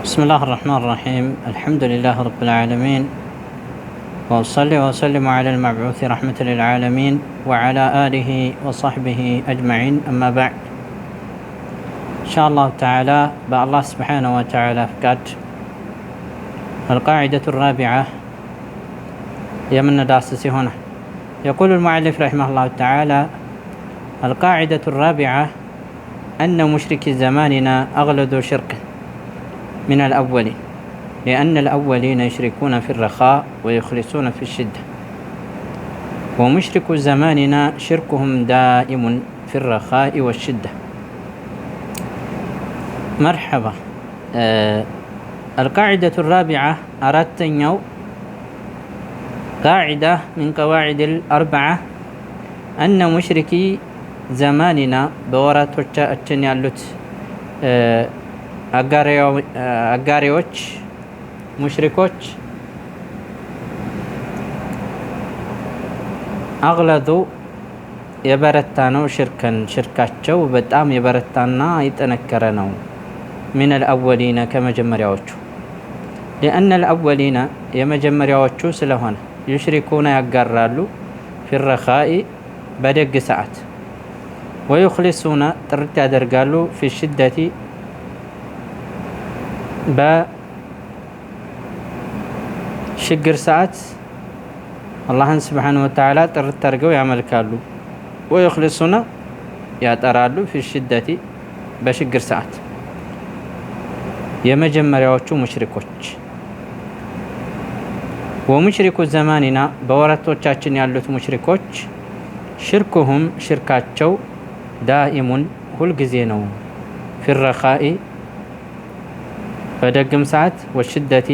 بسم الله الرحمن الرحيم. الحمد لله رب العالمين، وأصلي وأسلم على المبعوث رحمة للعالمين وعلى آله وصحبه أجمعين. أما بعد، إن شاء الله تعالى بالله سبحانه وتعالى فقد القاعدة الرابعة يمن داسسي هنا. يقول المؤلف رحمه الله تعالى: القاعدة الرابعة أن مشركي زماننا أغلظوا شركا من الأولين، لأن الأولين يشركون في الرخاء ويخلصون في الشدة، ومشرك زماننا شركهم دائم في الرخاء والشدة. مرحبا. القاعدة الرابعة أردت يو قاعدة من قواعد الأربعة أن مشركي زماننا بورات وجاءتني اللت አጋሪዎች ሙሽሪኮች አግለዙ የበረታ ነው፣ ሽርካቸው በጣም የበረታና የጠነከረ ነው። ሚን አልአወሊነ ከመጀመሪያዎቹ፣ لأن الأولين የመጀመሪያዎቹ ስለሆነ يشركون ያጋራሉ ፊረኻኢ በደግ ሰዓት፣ ወይኽሊሱነ ጥርት ያደርጋሉ ፊሽደቲ በሽግር ሰዓት አላህን ስብሓነሁ ወተዓላ ጥርት አድርገው ያመልካሉ። ወይኽሊሱነ ያጠራሉ ፊሽደቲ በሽግር ሰዓት የመጀመሪያዎቹ ሙሽሪኮች። ወሙሽሪኩ ዘማኒና በወራቶቻችን ያሉት ሙሽሪኮች ሽርኩሁም ሽርካቸው ዳኢሙን ሁልጊዜ ነው፣ ፊረኻኢ በደግም ሰዓት፣ ወሽደቲ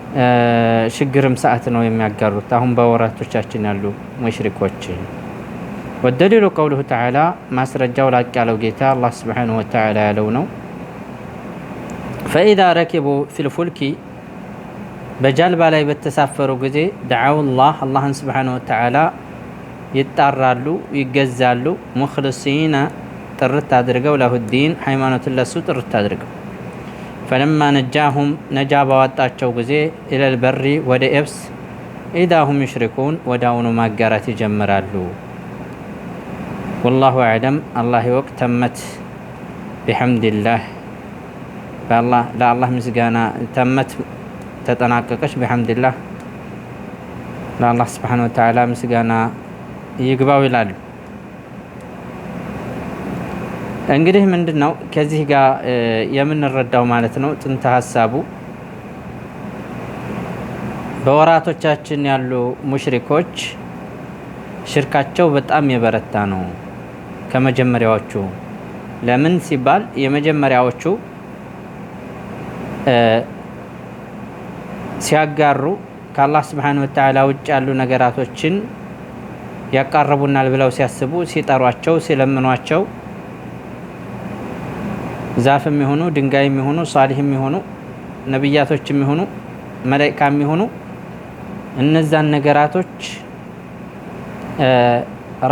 በሽግርም ሰዓት ነው የሚያጋሩት። አሁን በወራቶቻችን ያሉ ሙሽሪኮች። ወደሊሉ ቀውሉሁ ተዓላ ማስረጃው ላቅ ያለው ጌታ አላህ ስብሓነሁ ወተዓላ ያለው ነው። ፈኢዛ ረኪቡ ፊልፉልኪ በጃልባ ላይ በተሳፈሩ ጊዜ ደዓውላህ አላህን ስብሓነሁ ወተዓላ ይጣራሉ፣ ይገዛሉ። ሙኽሊሲነ ጥርት አድርገው ለሁዲን ሃይማኖትን ለሱ ጥርት አድርገው። ፈለማ ነጃሁም ነጃ ባወጣቸው ጊዜ ኢለል በሪ ወደ ኤብስ ኢዛ ሁም ዩሽሪኩን ወዳውኑ ማጋራት ይጀምራሉ። ወላሁ አዕለም። አላህ ይወቅ። ተመት ቢሐምድላህ ለአላህ ምስጋና ተመት ተጠናቀቀች። ቢሐምድላህ ለአላህ ስብሓነሁ ወተዓላ ምስጋና ይግባው ይላሉ። እንግዲህ ምንድን ነው ከዚህ ጋር የምንረዳው ማለት ነው? ጥንተ ሀሳቡ በወራቶቻችን ያሉ ሙሽሪኮች ሽርካቸው በጣም የበረታ ነው ከመጀመሪያዎቹ። ለምን ሲባል የመጀመሪያዎቹ ሲያጋሩ ከአላህ ስብሓነሁ ወተዓላ ውጭ ያሉ ነገራቶችን ያቃርቡናል ብለው ሲያስቡ፣ ሲጠሯቸው፣ ሲለምኗቸው ዛፍም ይሆኑ ድንጋይም ይሆኑ ሷሊህም ይሆኑ ነብያቶችም ይሆኑ መላእክታም ይሆኑ እነዛን ነገራቶች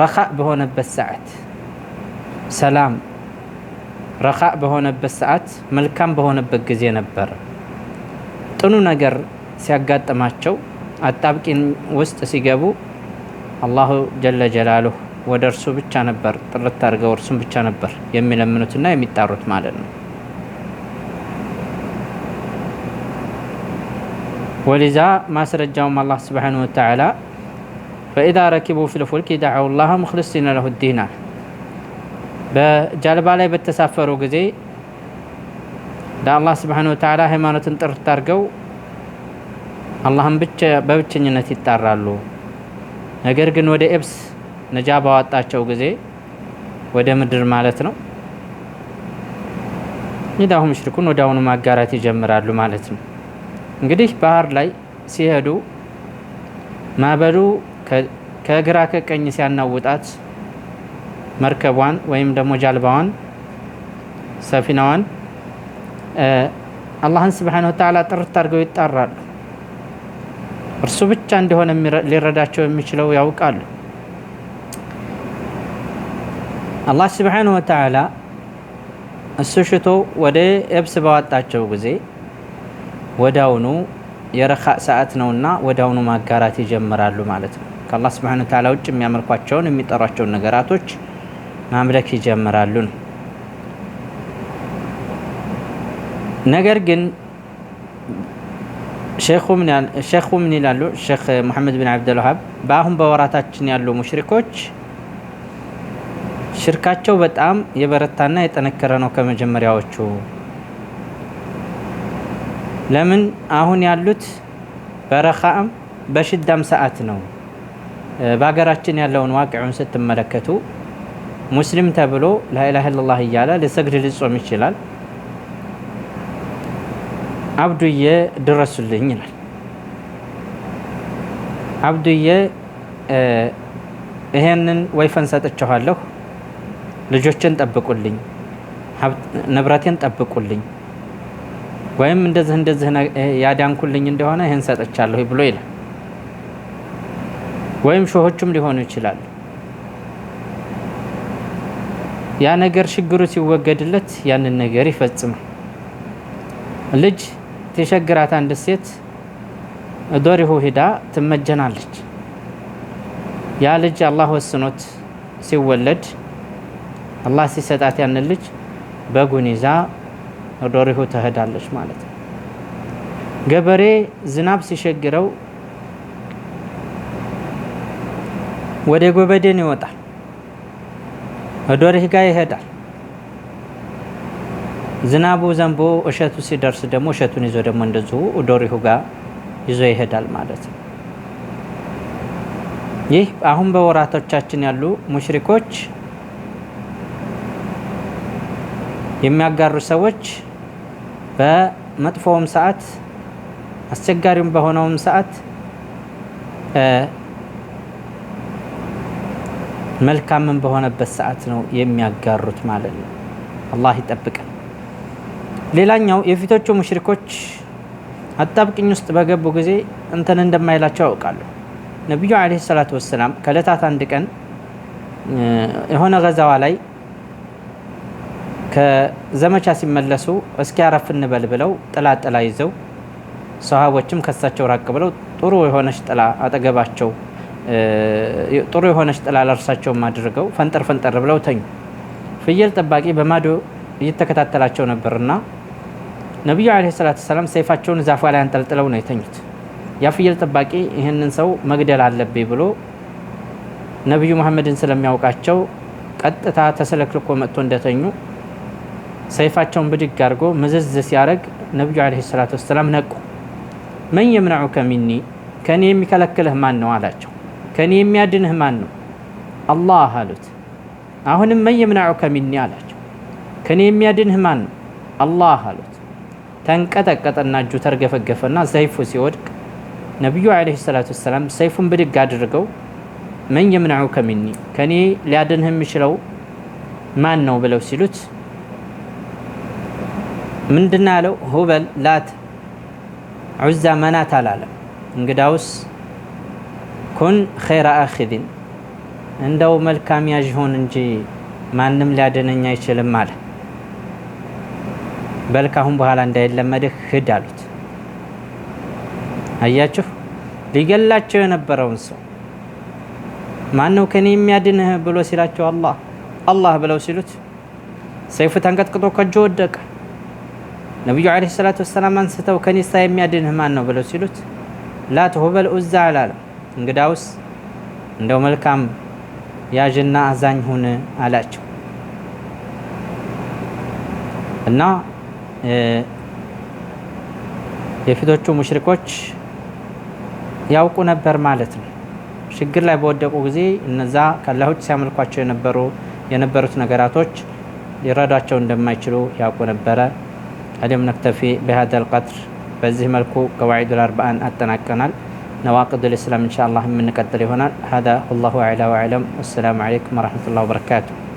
ረኻእ በሆነበት ሰዓት፣ ሰላም ረኻእ በሆነበት ሰዓት፣ መልካም በሆነበት ጊዜ ነበር። ጥኑ ነገር ሲያጋጥማቸው፣ አጣብቂን ውስጥ ሲገቡ አላሁ ጀለ ጀላሉሁ ወደ እርሱ ብቻ ነበር ጥርት አድርገው እርሱን ብቻ ነበር የሚለምኑትና የሚጣሩት ማለት ነው። ወሊዛ ማስረጃውም አላህ ስብሓነሁ ወተዓላ ፈኢዛ ረኪቡ ፊልፉልኪ ደዓው ላህ ሙኽሊሲነ ለሁ ዲና፣ በጃልባ ላይ በተሳፈሩ ጊዜ ለአላህ ስብሓነሁ ወተዓላ ሃይማኖትን ጥርት አድርገው አላህን ብቻ በብቸኝነት ይጣራሉ። ነገር ግን ወደ ኤብስ ነጃ ባወጣቸው ጊዜ ወደ ምድር ማለት ነው ኢዛ ሁም ዩሽሪኩን ወዲያውኑ ማጋራት ይጀምራሉ ማለት ነው። እንግዲህ ባህር ላይ ሲሄዱ ማዕበሉ ከግራ ከቀኝ ሲያናውጣት መርከቧን ወይም ደግሞ ጃልባዋን ሰፊናዋን አላህን ስብሓነሁ ወተዓላ ጥርት አድርገው ይጣራሉ። እርሱ ብቻ እንደሆነ ሊረዳቸው የሚችለው ያውቃሉ። አላህ ስብሓነሁ ወተዓላ እሱ ሽቶ ወደ የብስ ባወጣቸው ጊዜ ወዳውኑ የረኻ ሰዓት ነውና ወዳውኑ ማጋራት ይጀምራሉ ማለት ነው። ከአላህ Subhanahu Wa Ta'ala ውጭ የሚያመልኳቸውን የሚጠሯቸውን ነገራቶች ማምለክ ይጀምራሉ ነው። ነገር ግን ሼኹ ምን ይላሉ? ሼኽ መሐመድ ቢን አብዱል ወሃብ በአሁን በወራታችን ያሉ ሙሽሪኮች ሽርካቸው በጣም የበረታና የጠነከረ ነው ከመጀመሪያዎቹ። ለምን አሁን ያሉት በረኻም በሽዳም ሰዓት ነው። በሀገራችን ያለውን ዋቂዑን ስትመለከቱ ሙስሊም ተብሎ ላኢላሃ ኢለላህ እያለ ሊሰግድ ሊጾም ይችላል። አብዱዬ ድረሱልኝ ይላል። አብዱዬ ይሄንን ወይፈን ሰጥቻለሁ፣ ልጆችን ጠብቁልኝ፣ ንብረቴን ጠብቁልኝ፣ ወይም እንደዚህ ያዳንኩልኝ እንደሆነ ይሄን ሰጥቻለሁ ብሎ ይላል። ወይም ሾሆቹም ሊሆኑ ይችላሉ። ያ ነገር ችግሩ ሲወገድለት ያንን ነገር ይፈጽማል። ልጅ ተሸግራት አንድ ሴት ዶሪሁ ሂዳ ትመጀናለች። ያ ልጅ አላህ ወስኖት ሲወለድ አላህ ሲሰጣት ያንን ልጅ በጉን ይዛ ዶሪሁ ትሄዳለች ማለት ነው። ገበሬ ዝናብ ሲሸግረው ወደ ጎበዴን ይወጣል፣ ዶሪህ ጋር ይሄዳል። ዝናቡ ዘንቦ እሸቱ ሲደርስ ደግሞ እሸቱን ይዞ ደግሞ እንደዚሁ ዶሪሁ ጋር ይዞ ይሄዳል ማለት ነው። ይህ አሁን በወራቶቻችን ያሉ ሙሽሪኮች የሚያጋሩ ሰዎች በመጥፎውም ሰዓት አስቸጋሪም በሆነውም ሰዓት መልካምን በሆነበት ሰዓት ነው የሚያጋሩት ማለት ነው። አላህ ይጠብቀን። ሌላኛው የፊቶቹ ሙሽሪኮች አጣብቅኝ ውስጥ በገቡ ጊዜ እንትን እንደማይላቸው ያውቃሉ። ነብዩ አለይሂ ሰላቱ ወሰላም ከለታት አንድ ቀን የሆነ ገዛዋ ላይ ከዘመቻ ሲመለሱ እስኪ አረፍ እንበል ብለው ጥላ ይዘው ሰሃቦችም ከሳቸው ራቅ ብለው ጥሩ የሆነች ጥላ አጠገባቸው ጥሩ የሆነች ጥላ ለርሳቸው አድርገው ፈንጠር ብለው ተኙ። ፍየል ጠባቂ በማዶ እየተከታተላቸው ነበርና ነብዩ አለይሂ ሰላቱ ሰላም ሰይፋቸውን ዛፏ ላይ አንጠልጥለው ነው የተኙት። ያ ፍየል ጠባቂ ይህንን ሰው መግደል አለብኝ ብሎ ነብዩ መሐመድን ስለሚያውቃቸው ቀጥታ ተሰለክልኮ መጥቶ እንደተኙ ሰይፋቸውን ብድግ አድርጎ ምዝዝ ሲያረግ ነብዩ አለይሂ ሰላቱ ሰላም ነቁ። መን የምነዑከ ሚኒ፣ ከኔ የሚከለክልህ ማን ነው አላቸው። ከኔ የሚያድንህ ማን ነው? አላህ አሉት። አሁንም መን የምነዑከ ሚኒ አላቸው። ከኔ የሚያድንህ ማን ነው? አላህ አሉት። ተንቀጠቀጠና እጁ ተርገፈገፈና ሰይፉ ሲወድቅ ነብዩ አለይሂ ሰላቱ ሰላም ሰይፉን ብድግ አድርገው መን የምነዑከ ሚኒ፣ ከኔ ሊያድንህ የሚችለው ማን ነው ብለው ሲሉት ምንድን ያለው? ሁበል፣ ላት፣ ዑዛ፣ መናት አላለም። እንግዳውስ ኩን ኸይረ አኺዚን፣ እንደው መልካም ያዥ ሆን እንጂ ማንም ሊያድነኝ አይችልም አለ። በልካሁን በኋላ እንዳይለመድህ ሂድ አሉት። አያችሁ፣ ሊገላቸው የነበረውን ሰው ማነው ከኔ የሚያድንህ ብሎ ሲላቸው አላህ ብለው ሲሉት ሰይፉ ተንቀጥቅጦ ከእጁ ወደቀ። ነብዩ አለይሂ ሰላቱ ወሰላም አንስተው ከኔሳ የሚያድንህ ማን ነው ብለው ሲሉት ላት፣ ሁበል፣ ዑዛ አላለም። እንግዳውስ እንደው መልካም ያዥና አዛኝ ሁን አላቸው። እና የፊቶቹ ሙሽሪኮች ያውቁ ነበር ማለት ነው። ችግር ላይ በወደቁ ጊዜ እነዛ ከአላህ ውጭ ሲያመልኳቸው የነበሩት ነገራቶች ሊረዷቸው እንደማይችሉ ያውቁ ነበረ። አለም ነክተፊ بهذا القدر። በዚህ መልኩ ቀዋዒድ አልአርባዓን አጠናቀናል። ነዋቂድ الاسلام ኢንሻአላህ የምንቀጥል ይሆናል። هذا والله اعلى واعلم والسلام عليكم ورحمة الله وبركاته።